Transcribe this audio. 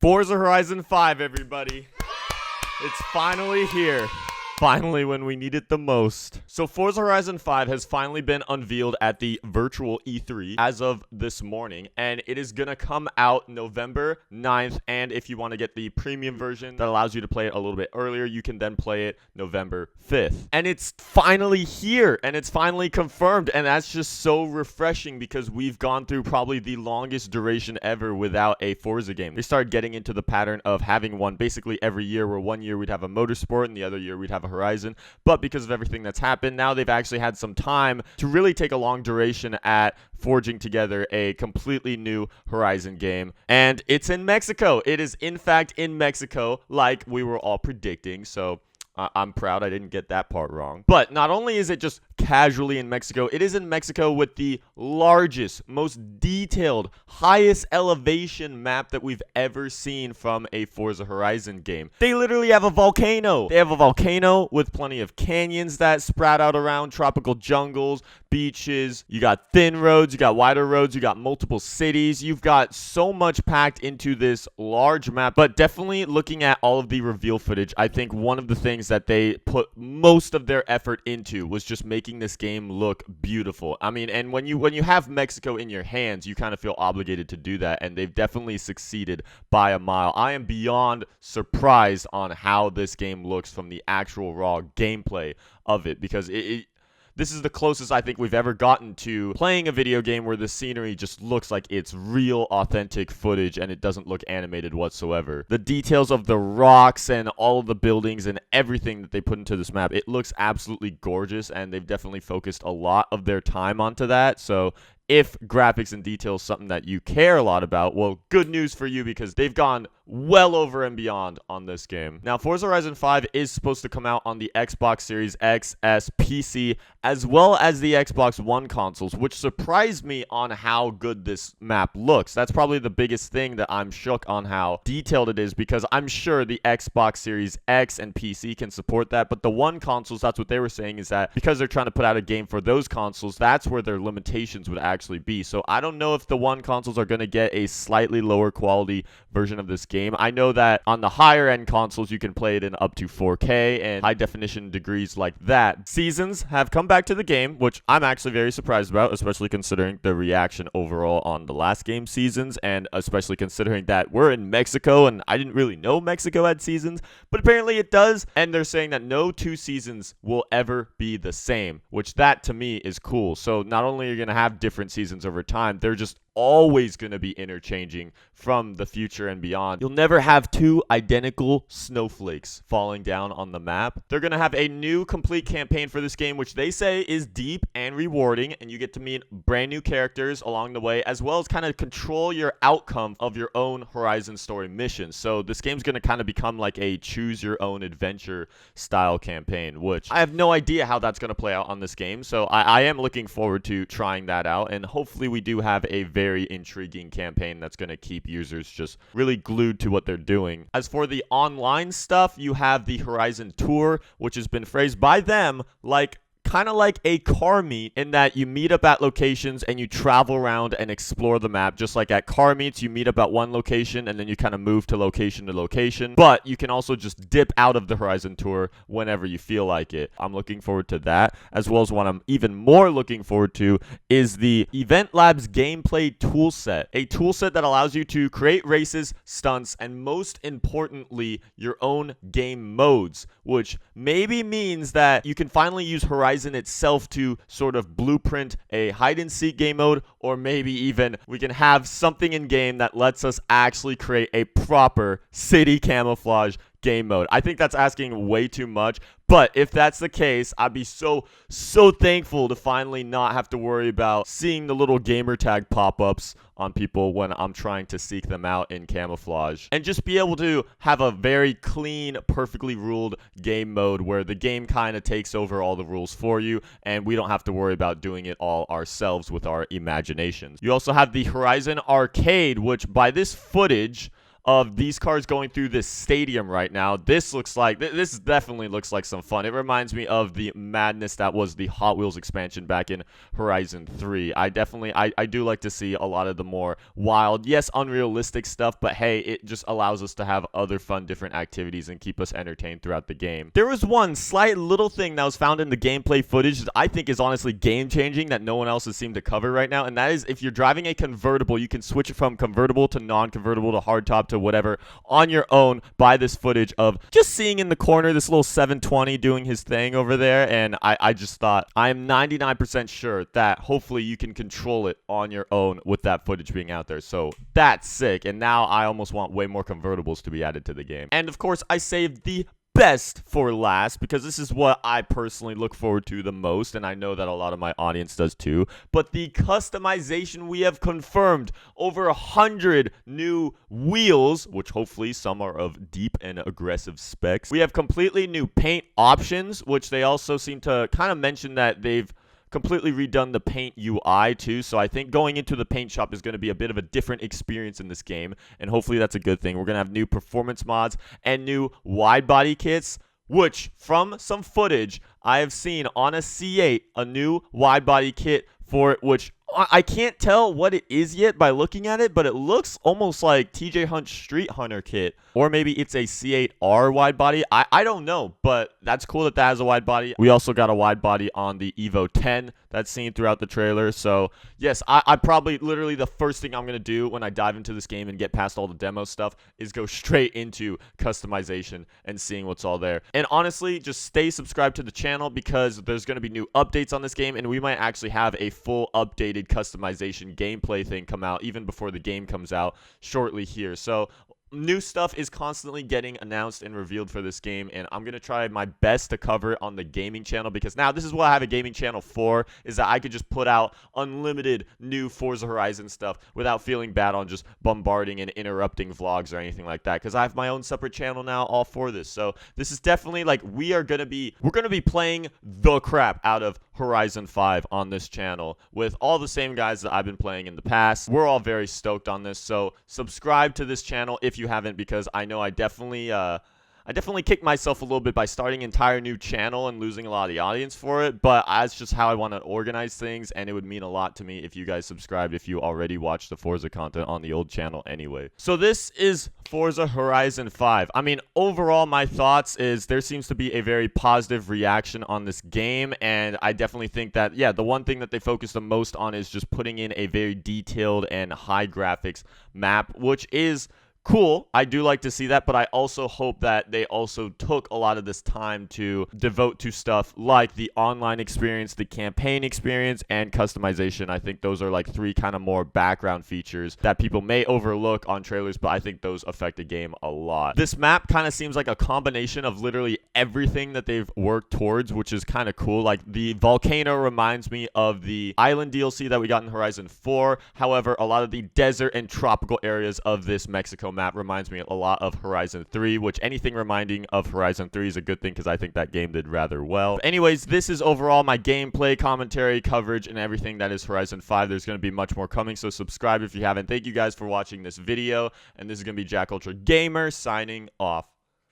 Forza Horizon 5, everybody. It's finally here. Finally, when we need it the most. So Forza Horizon 5 has finally been unveiled at the virtual E3 as of this morning, and it is going to come out November 9th, and if you want to get the premium version that allows you to play it a little bit earlier, you can then play it November 5th. And it's finally here, and it's finally confirmed, and that's just so refreshing because we've gone through probably the longest duration ever without a Forza game. They started getting into the pattern of having one basically every year, where one year we'd have a motorsport and the other year we'd have a Horizon, but because of everything that's happened, now they've actually had some time to really take a long duration at forging together a completely new Horizon game, and it's in Mexico. It is in fact in Mexico, like we were all predicting, so I'm proud I didn't get that part wrong. But not only is it just casually in Mexico, it is in Mexico with the largest, most detailed, highest elevation map that we've ever seen from a Forza Horizon game. They literally have a volcano. They have a volcano with plenty of canyons that sprout out around, tropical jungles, beaches. You got thin roads, you got wider roads, you got multiple cities. You've got so much packed into this large map. But definitely looking at all of the reveal footage, I think one of the things that they put most of their effort into was just making this game look beautiful. I mean, and when you have Mexico in your hands, you kind of feel obligated to do that, and they've definitely succeeded by a mile. I am beyond surprised on how this game looks from the actual raw gameplay of it, because this is the closest I think we've ever gotten to playing a video game where the scenery just looks like it's real, authentic footage and it doesn't look animated whatsoever. The details of the rocks and all of the buildings and everything that they put into this map, it looks absolutely gorgeous, and they've definitely focused a lot of their time onto that. So if graphics and details is something that you care a lot about, well, good news for you, because they've gone well over and beyond on this game. Now, Forza Horizon 5 is supposed to come out on the Xbox Series X, S, PC, as well as the Xbox One consoles, which surprised me on how good this map looks. That's probably the biggest thing that I'm shook on how detailed it is, because I'm sure the Xbox Series X and PC can support that, but the One consoles, that's what they were saying, is that because they're trying to put out a game for those consoles, that's where their limitations would actually be. So I don't know if the One consoles are going to get a slightly lower quality version of this game. I know that on the higher end consoles you can play it in up to 4K and high definition degrees like that. Seasons have come back to the game, which I'm actually very surprised about, especially considering the reaction overall on the last game, Seasons, and especially considering that we're in Mexico and I didn't really know Mexico had seasons, but apparently it does, and they're saying that no two seasons will ever be the same, which that to me is cool. So not only are you going to have different seasons over time, they're just always going to be interchanging from the future and beyond. You'll never have two identical snowflakes falling down on the map. They're going to have a new complete campaign for this game, which they say is deep and rewarding, and you get to meet brand new characters along the way, as well as kind of control your outcome of your own Horizon story missions. So this game's going to kind of become like a choose your own adventure style campaign, which I have no idea how that's going to play out on this game. So I am looking forward to trying that out, and hopefully we do have a very intriguing campaign that's going to keep users just really glued to what they're doing. As for the online stuff, you have the Horizon Tour, which has been phrased by them like kind of like a car meet, in that you meet up at locations and you travel around and explore the map. Just like at car meets, you meet up at one location and then you kind of move to location, but you can also just dip out of the Horizon Tour whenever you feel like it. I'm looking forward to that, as well as what I'm even more looking forward to is the Event Labs gameplay toolset, a toolset that allows you to create races, stunts, and most importantly, your own game modes, which maybe means that you can finally use Horizon itself to sort of blueprint a hide-and-seek game mode, or maybe even we can have something in game that lets us actually create a proper city camouflage game mode. I think that's asking way too much, but if that's the case, I'd be so thankful to finally not have to worry about seeing the little Gamertag pop-ups on people when I'm trying to seek them out in camouflage, and just be able to have a very clean, perfectly ruled game mode where the game kind of takes over all the rules for you and we don't have to worry about doing it all ourselves with our imaginations. You also have the Horizon Arcade, which by this footage of these cars going through this stadium right now. This definitely looks like some fun. It reminds me of the madness that was the Hot Wheels expansion back in Horizon 3. I do like to see a lot of the more wild, yes, unrealistic stuff, but hey, it just allows us to have other fun, different activities and keep us entertained throughout the game. There was one slight little thing that was found in the gameplay footage that I think is honestly game-changing that no one else has seemed to cover right now, and that is if you're driving a convertible, you can switch it from convertible to non-convertible to hardtop to whatever on your own by this footage of just seeing in the corner this little 720 doing his thing over there, and I just thought, I am 99% sure that hopefully you can control it on your own with that footage being out there. So that's sick, and now I almost want way more convertibles to be added to the game. And of course, I saved the best for last because this is what I personally look forward to the most, and I know that a lot of my audience does too. But the customization, we have confirmed over 100 new wheels, which hopefully some are of deep and aggressive specs. We have completely new paint options, which they also seem to kind of mention that they've completely redone the paint UI too, so I think going into the paint shop is going to be a bit of a different experience in this game, and hopefully that's a good thing. We're going to have new performance mods and new wide body kits, which from some footage I have seen on a C8, a new wide body kit for it, which I can't tell what it is yet by looking at it, but it looks almost like TJ Hunt's Street Hunter kit, or maybe it's a C8R wide body. I don't know, but that's cool that that has a wide body. We also got a wide body on the Evo 10 that's seen throughout the trailer. So yes, I probably literally the first thing I'm going to do when I dive into this game and get past all the demo stuff is go straight into customization and seeing what's all there. And honestly, just stay subscribed to the channel because there's going to be new updates on this game, and we might actually have a full updated customization gameplay thing come out even before the game comes out shortly here. So new stuff is constantly getting announced and revealed for this game, and I'm going to try my best to cover it on the gaming channel, because now this is what I have a gaming channel for, is that I could just put out unlimited new Forza Horizon stuff without feeling bad on just bombarding and interrupting vlogs or anything like that, because I have my own separate channel now all for this. So this is definitely like we're going to be playing the crap out of Horizon 5 on this channel with all the same guys that I've been playing in the past. We're all very stoked on this, so subscribe to this channel if you haven't, because I know I definitely kicked myself a little bit by starting an entire new channel and losing a lot of the audience for it, but that's just how I want to organize things, and it would mean a lot to me if you guys subscribed if you already watched the Forza content on the old channel anyway. So this is Forza Horizon 5. I mean, overall, my thoughts is there seems to be a very positive reaction on this game, and I definitely think that, yeah, the one thing that they focus the most on is just putting in a very detailed and high graphics map, which is cool. I do like to see that, but I also hope that they also took a lot of this time to devote to stuff like the online experience, the campaign experience, and customization. I think those are like three kind of more background features that people may overlook on trailers, but I think those affect the game a lot. This map kind of seems like a combination of literally everything that they've worked towards, which is kind of cool. Like the volcano reminds me of the island DLC that we got in Horizon 4. However, a lot of the desert and tropical areas of this Mexico map reminds me a lot of Horizon 3, which anything reminding of Horizon 3 is a good thing because I think that game did rather well. But anyways, this is overall my gameplay, commentary, coverage, and everything that is Horizon 5. There's going to be much more coming, so subscribe if you haven't. Thank you guys for watching this video, and this is going to be JackUltraGamer signing off.